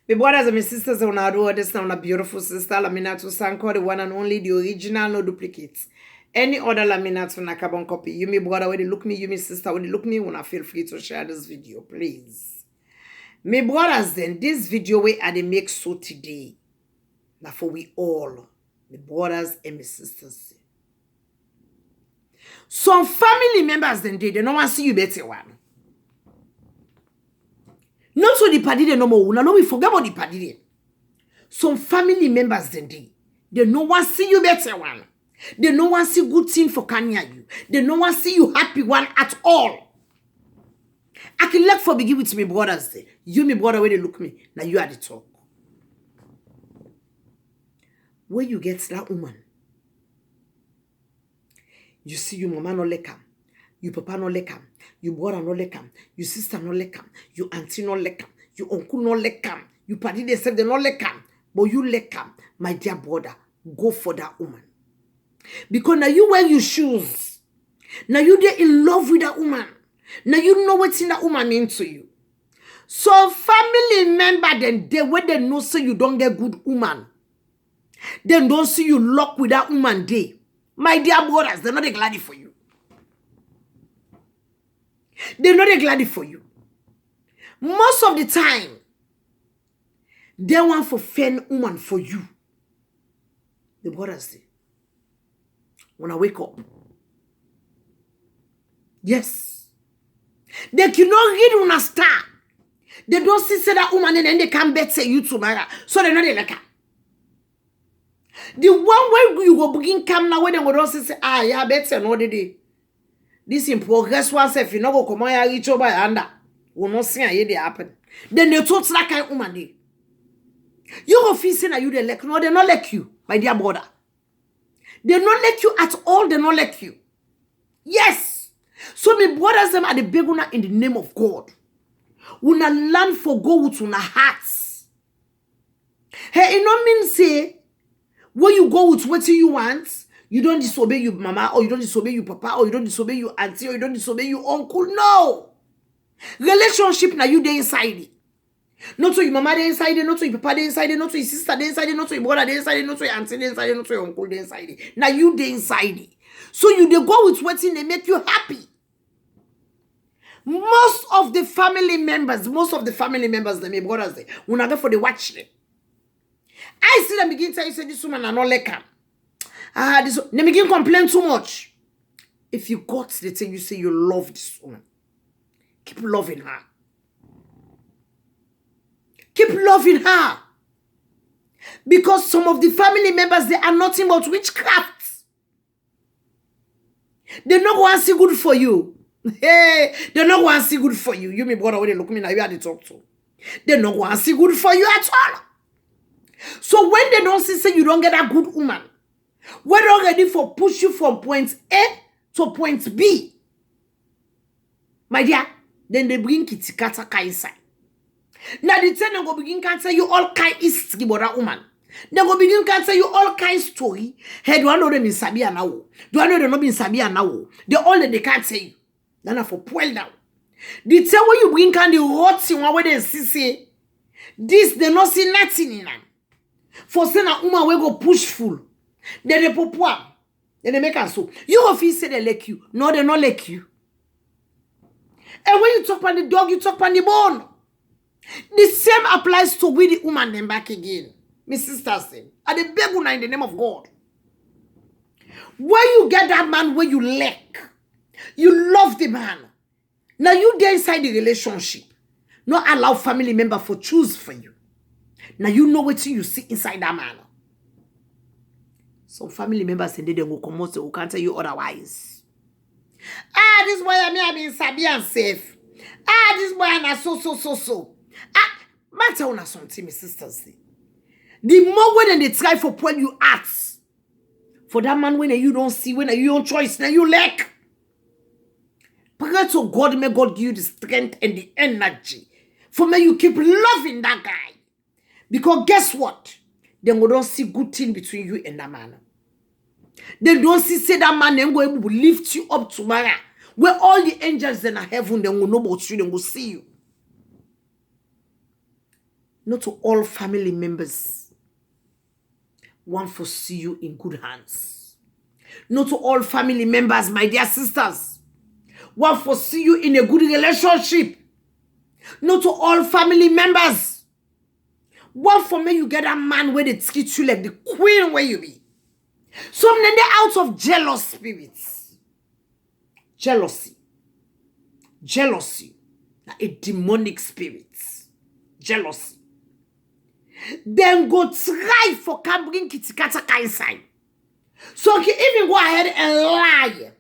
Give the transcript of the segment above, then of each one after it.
My brothers and my sisters, on our this now, a beautiful sister, Laminato Sanko, the one and only, the original, no duplicates. Any other Laminato na carbon copy. You, my brother, when they look me, you, my sister, when they look me, wanna feel free to share this video, please. My brothers, then, this video way I they make so today. Now for we all, my brothers and my sisters. Some family members then they don't want to see you better one. Not so the party they no more. Now no we forget about the party. Some family members then they no want to see you better one. They no want to see good thing for Kenya you. They no want to see you happy one at all. I can like for begin with my brothers there. You my brother when they look me. Now you are the talk. Where you get that woman? You see your mama no like am, your papa no like am, your brother no like am, your sister no like am, your auntie no like am, your uncle no like am, your party they said they no like am, but you like am, my dear brother, go for that woman. Because now you wear your shoes, now you there in love with that woman, now you know what's in that woman mean to you. So family member then they when they know say you don't get good woman, then don't see you lock with that woman day. My dear brothers, they're not glad for you. They're not glad for you. Most of the time, they want for fan woman for you. The brothers say, when I wake up, yes, they cannot read on a star. They don't see say that woman and then they can't bet say you tomorrow. So they're not like her. The one where you go begin come now when they go say yeah better no day. This in progress once if you no go come on reach over under will not see how they happen. Then they talk that kind of woman dey. You go feel say na you they like no they not like you my dear brother. They not like you at all. They not like you. Yes. So my brothers them are the big one in the name of God. Una learn for go with una hearts. Hey, it no mean say. When you go with what you want, you don't disobey your mama, or you don't disobey your papa, or you don't disobey your auntie, or you don't disobey your uncle. No. Relationship now you dey inside it. Not to your mama dey inside it, not to your papa dey inside it, not to your sister dey inside it, not to your brother dey inside it, not to your auntie dey inside it, not to your uncle dey inside it. Now you dey inside it. So you dey go with what they make you happy. Most of the family members, they my brothers, they will not go for the watch them. I see them begin to tell you, say this woman are not like her. They begin complain too much. If you got the thing, you say you love this woman. Keep loving her. Keep loving her. Because some of the family members, they are nothing but witchcraft. They not want to see good for you. Hey, they not want to see good for you. You, my brother, when they look at me now, you have to talk to. They not want to see good for you at all. So when they don't see say you don't get a good woman, we're all ready for push you from point A to point B. My dear, then they bring kitty kata inside. Now the ten go begin can tell you all kind is about that woman. They go begin can tell you all kind story. Hey, do I know them in Sabia now? Do I know them not in Sabia now? They all that they can't tell you. Then for pull down. The tell when you bring can the hot thing where they see this they not see nothing in them. For saying a woman we go push full. Then they pop one. Then they make us so. You go feel say they like you. No, they not like you. And when you talk on the dog, you talk on the bone. The same applies to with the woman then back again. My sister said, I the beg una in the name of God. When you get that man where you like, you love the man. Now you there inside the relationship. Not allow family member for choose for you. Now you know what you see inside that man. Some family members say they go come out, so who can't tell you otherwise. This boy I mean sabi and safe. This boy na so. Matter on something, my sisters say. The more when they try for when you ask for that man when you don't see, when you don't choice, now you lack. Pray to God, may God give you the strength and the energy. For me, you keep loving that guy. Because guess what? Then we don't see good thing between you and that man. They don't see say that man then will lift you up tomorrow. Where all the angels in heaven, they will know about you, they will see you. Not to all family members want to see you in good hands. Not to all family members, my dear sisters, want to see you in a good relationship. Not to all family members want for me you get a man where they treat you like the queen where you be. Some then they out of jealous spirits. Jealousy. A demonic spirit. Jealousy. Then go try for can bring kitikata inside. So you even go ahead and lie.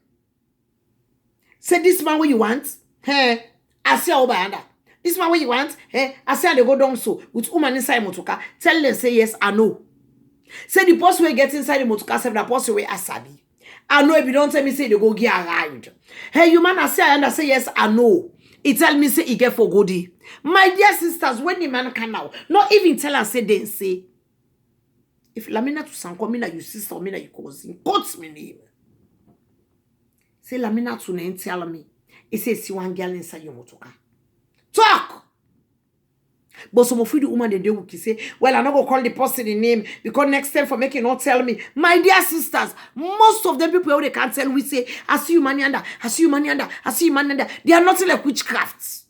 Say this man what you want? Hey, I see over under. This man what you want? Hey, I say they go down so with woman inside motoka. Tell them say yes or no. Say the person will get inside the motoka, say the person will asabi. I know if you don't tell me say they go get a ride. Hey, you man I say yes or no. He tell me say he get for goodie. My dear sisters, when the man come out, not even tell her say they say. If Lamina to sanko, mina you sister, mina you cousin, quotes me name. Say Lamina to name tell me. He says see one girl inside your motoka. Talk! But some of you the woman they will say, well, I'm not gonna call the person the name because next time for making not tell me. My dear sisters, most of them people they can't tell, we say, I see you money under, I see you money under, I see you money under. They are nothing like witchcrafts.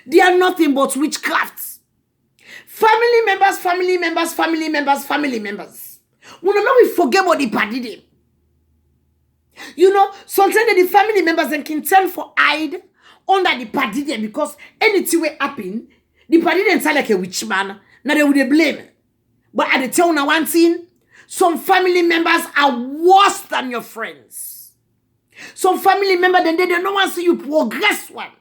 They are nothing but witchcrafts. Family members. We forget what they party them. You know, sometimes the family members then can tell for hide under the party them because anything will happen. The party didn't sound like a witch man. Now they would blame. But at the tell now one thing, some family members are worse than your friends. Some family members then they don't want to see you progress one.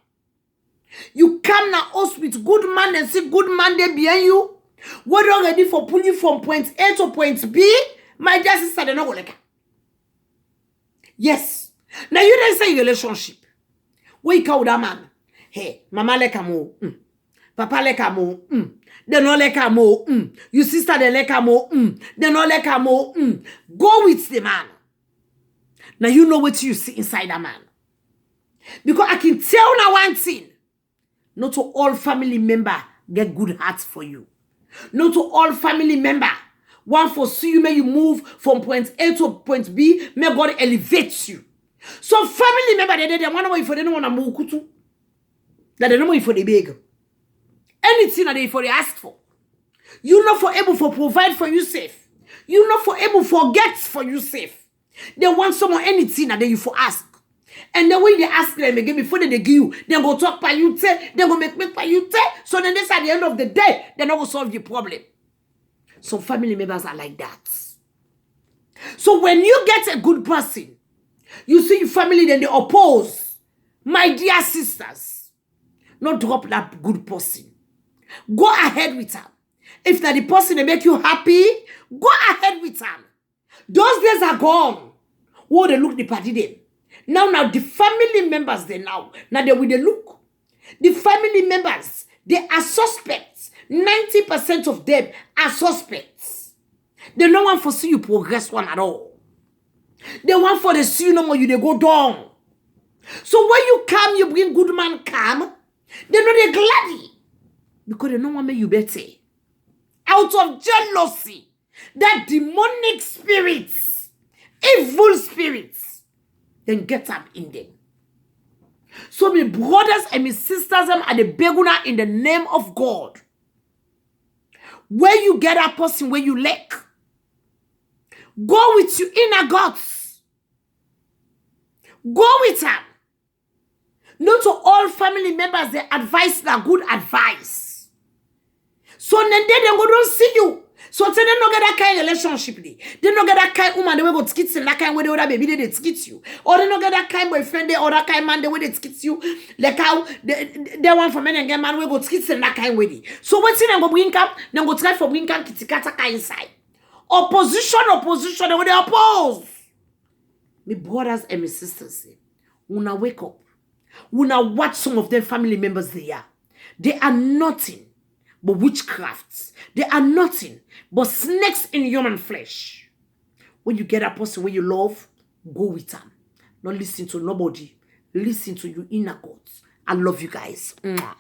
You come now us with good man and see good man there behind you. What are ready for pull you from point A to point B? My dear sister, they not go like. Yes. Now you don't say relationship. Where you call that man? Hey, mama like a mo. Papa like a mo. They no like a mo. You sister they like a mo. They no like a mo. Go with the man. Now you know what you see inside a man. Because I can tell now one thing. Not to all family member get good hearts for you. Not to all family member want for see you may you move from point A to point B. May God elevate you. So family member they want to if they don't want to move kutu. That they don't know if they beg. Anything that they for they ask for. You not for able for provide for you safe. You not for able for get for you safe. They want someone anything that you for ask. And the way they ask them again before they give you, they go talk by you, they go make by you. So then this at the end of the day, they're not going to solve your problem. Some family members are like that. So when you get a good person, you see your family, then they oppose. My dear sisters, not drop that good person. Go ahead with her. If that the person they make you happy, go ahead with her. Those days are gone. Oh, they look the party then. Now the family members they now they with the look. The family members they are suspects. 90% of them are suspects. They don't want to see you progress one at all. They want for the see you no more you they go down. So when you come, you bring good man come. They know they're glad because they don't want to make you better. Out of jealousy, that demonic spirits, evil spirits, then get up in them. So my brothers and my sisters are the beguna in the name of God. Where you get a person where you lack, go with your inner gods. Go with them. Not to all family members, they advise that good advice. So then they go don't see you. So they don't get that kind of relationship. They don't get that kind of woman they will go skits in that kind where they would baby they skits you. Or they don't get that kind of boyfriend or that kind of man they will skits you. Like how they want for men and get man will go skits in that kind way. So what's in go bring up, then go try for bring up kitikata inside. Opposition, they will oppose. My brothers and my sisters, una wake up. Una watch some of their family members they are. They are nothing but witchcrafts. They are nothing but snakes in human flesh. When you get a person where you love, go with them. Not listen to nobody. Listen to your inner gods. I love you guys. Mwah.